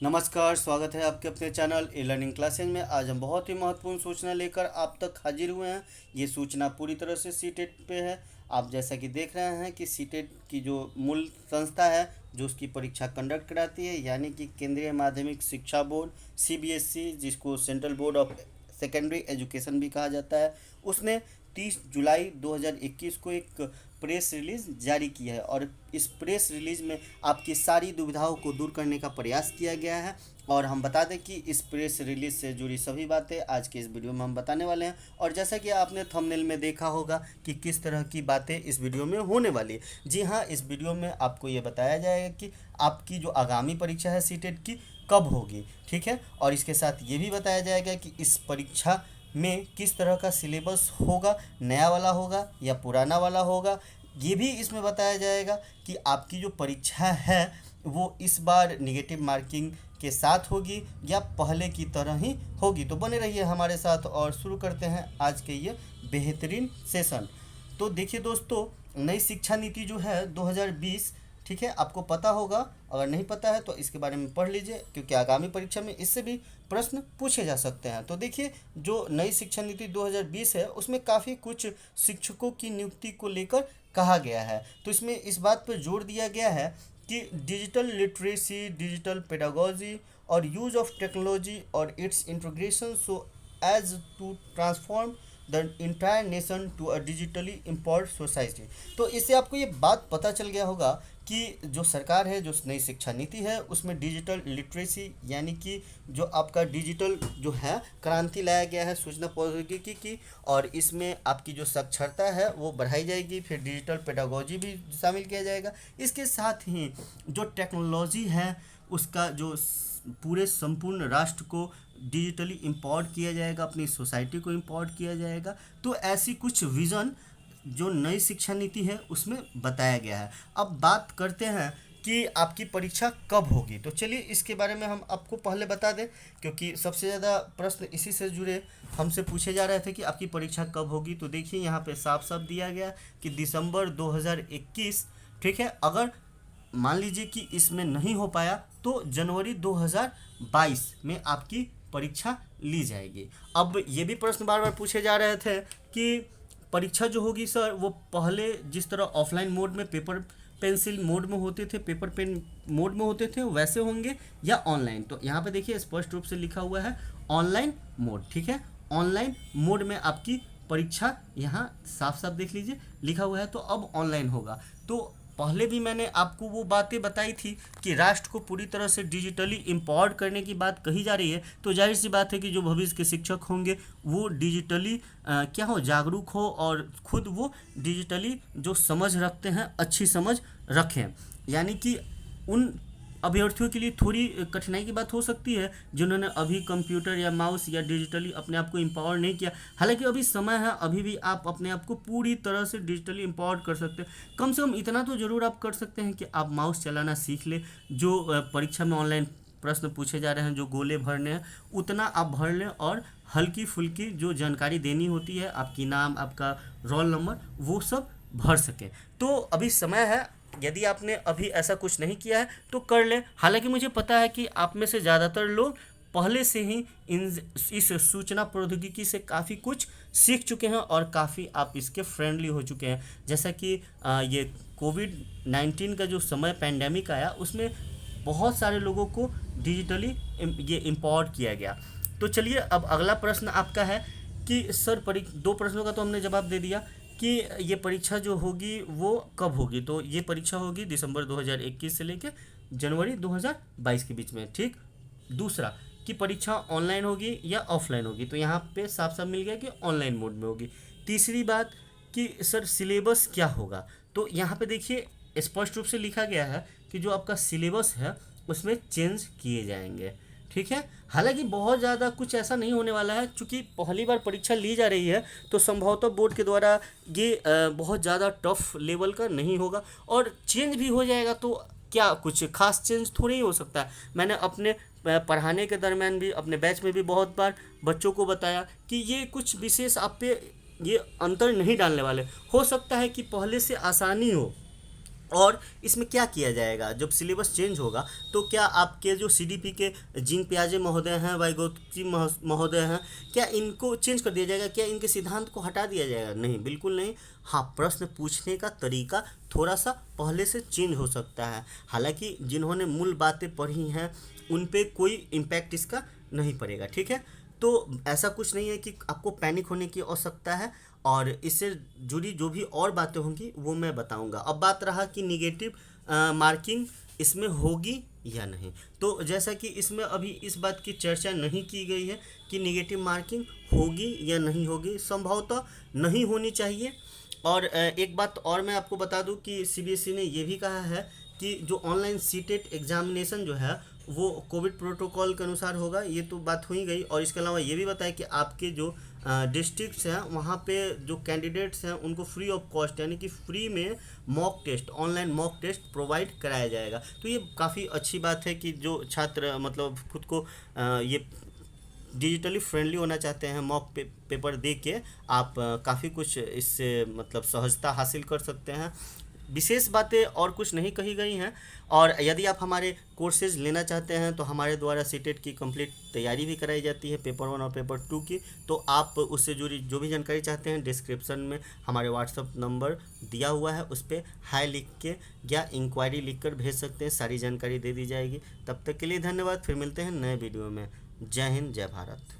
नमस्कार, स्वागत है आपके अपने चैनल ई लर्निंग क्लासेज में। आज हम बहुत ही महत्वपूर्ण सूचना लेकर आप तक हाजिर हुए हैं। ये सूचना पूरी तरह से सीटेट पे है। आप जैसा कि देख रहे हैं कि सीटेट की जो मूल संस्था है जो उसकी परीक्षा कंडक्ट कराती है, यानी कि केंद्रीय माध्यमिक शिक्षा बोर्ड सीबीएसई, जिसको central board of secondary education भी कहा जाता है, उसने 30 जुलाई 2021 को एक प्रेस रिलीज जारी किया है। और इस प्रेस रिलीज में आपकी सारी दुविधाओं को दूर करने का प्रयास किया गया है। और हम बता दें कि इस प्रेस रिलीज से जुड़ी सभी बातें आज के इस वीडियो में हम बताने वाले हैं। और जैसा कि आपने थंबनेल में देखा होगा कि किस तरह की बातें इस वीडियो में होने वाली है। जी हाँ, इस वीडियो में आपको ये बताया जाएगा कि आपकी जो आगामी परीक्षा है सीटेट की कब होगी, ठीक है। और इसके साथ ये भी बताया जाएगा कि इस परीक्षा में किस तरह का सिलेबस होगा, नया वाला होगा या पुराना वाला होगा। ये भी इसमें बताया जाएगा कि आपकी जो परीक्षा है वो इस बार निगेटिव मार्किंग के साथ होगी या पहले की तरह ही होगी। तो बने रहिए हमारे साथ और शुरू करते हैं आज के ये बेहतरीन सेशन। तो देखिए दोस्तों, नई शिक्षा नीति जो है 2020, ठीक है, आपको पता होगा। अगर नहीं पता है तो इसके बारे में पढ़ लीजिए, क्योंकि आगामी परीक्षा में इससे भी प्रश्न पूछे जा सकते हैं। तो देखिए, जो नई शिक्षा नीति 2020 है उसमें काफ़ी कुछ शिक्षकों की नियुक्ति को लेकर कहा गया है। तो इसमें इस बात पर जोर दिया गया है कि डिजिटल लिटरेसी, डिजिटल पेडागोजी और यूज ऑफ टेक्नोलॉजी और its integration so as to transform the entire nation to a digitally empowered society. तो इससे आपको ये बात पता चल गया होगा कि जो सरकार है, जो नई शिक्षा नीति है, उसमें डिजिटल लिटरेसी यानी कि जो आपका डिजिटल जो है क्रांति लाया गया है सूचना प्रौद्योगिकी की। और इसमें आपकी जो साक्षरता है वो बढ़ाई जाएगी। फिर डिजिटल पेडागोजी भी शामिल किया जाएगा। इसके साथ ही जो टेक्नोलॉजी है उसका जो पूरे संपूर्ण राष्ट्र को डिजिटली इम्पावर्ड किया जाएगा, अपनी सोसाइटी को इम्पावर्ड किया जाएगा। तो ऐसी कुछ विज़न जो नई शिक्षा नीति है उसमें बताया गया है। अब बात करते हैं कि आपकी परीक्षा कब होगी। तो चलिए इसके बारे में हम आपको पहले बता दें, क्योंकि सबसे ज़्यादा प्रश्न इसी से जुड़े हमसे पूछे जा रहे थे कि आपकी परीक्षा कब होगी। तो देखिए यहाँ पे साफ साफ दिया गया कि दिसंबर 2021, ठीक है। अगर मान लीजिए कि इसमें नहीं हो पाया तो जनवरी 2022 में आपकी परीक्षा ली जाएगी। अब ये भी प्रश्न बार बार पूछे जा रहे थे कि परीक्षा जो होगी सर वो पहले जिस तरह ऑफलाइन मोड में पेपर पेंसिल मोड में होते थे, पेपर पेन मोड में होते थे, वैसे होंगे या ऑनलाइन। तो यहाँ पे देखिए स्पष्ट रूप से लिखा हुआ है ऑनलाइन मोड, ठीक है। ऑनलाइन मोड में आपकी परीक्षा यहाँ साफ साफ देख लीजिए लिखा हुआ है। तो अब ऑनलाइन होगा। तो पहले भी मैंने आपको वो बातें बताई थी कि राष्ट्र को पूरी तरह से डिजिटली इम्पावर्ड करने की बात कही जा रही है। तो जाहिर सी बात है कि जो भविष्य के शिक्षक होंगे वो डिजिटली क्या हो, जागरूक हो और खुद वो डिजिटली जो समझ रखते हैं अच्छी समझ रखें। यानी कि उन अभ्यर्थियों के लिए थोड़ी कठिनाई की बात हो सकती है जिन्होंने अभी कंप्यूटर या माउस या डिजिटली अपने आप को एम्पावर नहीं किया। हालांकि अभी समय है, अभी भी आप अपने आप को पूरी तरह से डिजिटली एम्पावर्ड कर सकते हैं। कम से कम इतना तो ज़रूर आप कर सकते हैं कि आप माउस चलाना सीख लें। जो परीक्षा में ऑनलाइन प्रश्न पूछे जा रहे हैं, जो गोले भरने हैं, उतना आप भर लें। और हल्की फुल्की जो जानकारी देनी होती है, आपकी नाम, आपका रोल नंबर, वो सब भर सकें। तो अभी समय है, यदि आपने अभी ऐसा कुछ नहीं किया है तो कर लें। हालांकि मुझे पता है कि आप में से ज़्यादातर लोग पहले से ही इस सूचना प्रौद्योगिकी से काफ़ी कुछ सीख चुके हैं और काफ़ी आप इसके फ्रेंडली हो चुके हैं। जैसा कि ये कोविड-19 का जो समय पैंडेमिक आया उसमें बहुत सारे लोगों को डिजिटली ये इम्पावर्ड किया गया। तो चलिए अब अगला प्रश्न आपका है कि सर दो प्रश्नों का तो हमने जवाब दे दिया कि ये परीक्षा जो होगी वो कब होगी। तो ये परीक्षा होगी दिसंबर 2021 से लेकर जनवरी 2022 के बीच में, ठीक। दूसरा कि परीक्षा ऑनलाइन होगी या ऑफलाइन होगी। तो यहाँ पे साफ साफ मिल गया कि ऑनलाइन मोड में होगी। तीसरी बात कि सर सिलेबस क्या होगा। तो यहाँ पे देखिए स्पष्ट रूप से लिखा गया है कि जो आपका सिलेबस है उसमें चेंज किए जाएंगे, ठीक है। हालांकि बहुत ज़्यादा कुछ ऐसा नहीं होने वाला है, क्योंकि पहली बार परीक्षा ली जा रही है। तो संभवतः बोर्ड के द्वारा ये बहुत ज़्यादा टफ लेवल का नहीं होगा। और चेंज भी हो जाएगा तो क्या कुछ खास चेंज थोड़ी ही हो सकता है। मैंने अपने पढ़ाने के दरमियान भी, अपने बैच में भी बहुत बार बच्चों को बताया कि ये कुछ विशेष आप पे ये अंतर नहीं डालने वाले। हो सकता है कि पहले से आसानी हो, और इसमें क्या किया जाएगा जब सिलेबस चेंज होगा, तो क्या आपके जो सीडीपी के जिन प्याजे महोदय हैं, वाइगोत्सकी महोदय हैं, क्या इनको चेंज कर दिया जाएगा, क्या इनके सिद्धांत को हटा दिया जाएगा? नहीं, बिल्कुल नहीं। हाँ, प्रश्न पूछने का तरीका थोड़ा सा पहले से चेंज हो सकता है। हालांकि जिन्होंने मूल बातें पढ़ी हैं उन पे कोई इम्पैक्ट इसका नहीं पड़ेगा, ठीक है। तो ऐसा कुछ नहीं है कि आपको पैनिक होने की आवश्यकता है, और इससे जुड़ी जो भी और बातें होंगी वो मैं बताऊंगा। अब बात रहा कि निगेटिव मार्किंग इसमें होगी या नहीं, तो जैसा कि इसमें अभी इस बात की चर्चा नहीं की गई है कि निगेटिव मार्किंग होगी या नहीं होगी, संभवतः नहीं होनी चाहिए। और एक बात और मैं आपको बता दूं कि सीबीएसई ने ये भी कहा है कि जो ऑनलाइन सीटेट एग्जामिनेशन जो है वो कोविड प्रोटोकॉल के अनुसार होगा, ये तो बात हो ही गई। और इसके अलावा ये भी बताया कि आपके जो डिस्ट्रिक्ट्स हैं वहाँ पे जो कैंडिडेट्स हैं उनको फ्री ऑफ कॉस्ट यानी कि फ्री में mock test, online mock test provide कराया जाएगा। तो ये काफ़ी अच्छी बात है कि जो छात्र मतलब खुद को ये डिजिटली फ्रेंडली होना चाहते हैं, मॉक पेपर दे के आप काफ़ी कुछ इससे मतलब सहजता हासिल कर सकते हैं। विशेष बातें और कुछ नहीं कही गई हैं। और यदि आप हमारे कोर्सेज लेना चाहते हैं तो हमारे द्वारा सीटेट की कंप्लीट तैयारी भी कराई जाती है, पेपर 1 और पेपर 2 की। तो आप उससे जुड़ी जो भी जानकारी चाहते हैं डिस्क्रिप्शन में हमारे व्हाट्सअप नंबर दिया हुआ है, उस पर हाई लिख के या इंक्वायरी लिख कर भेज सकते हैं, सारी जानकारी दे दी जाएगी। तब तक के लिए धन्यवाद, फिर मिलते हैं नए वीडियो में। जय हिंद, जय भारत।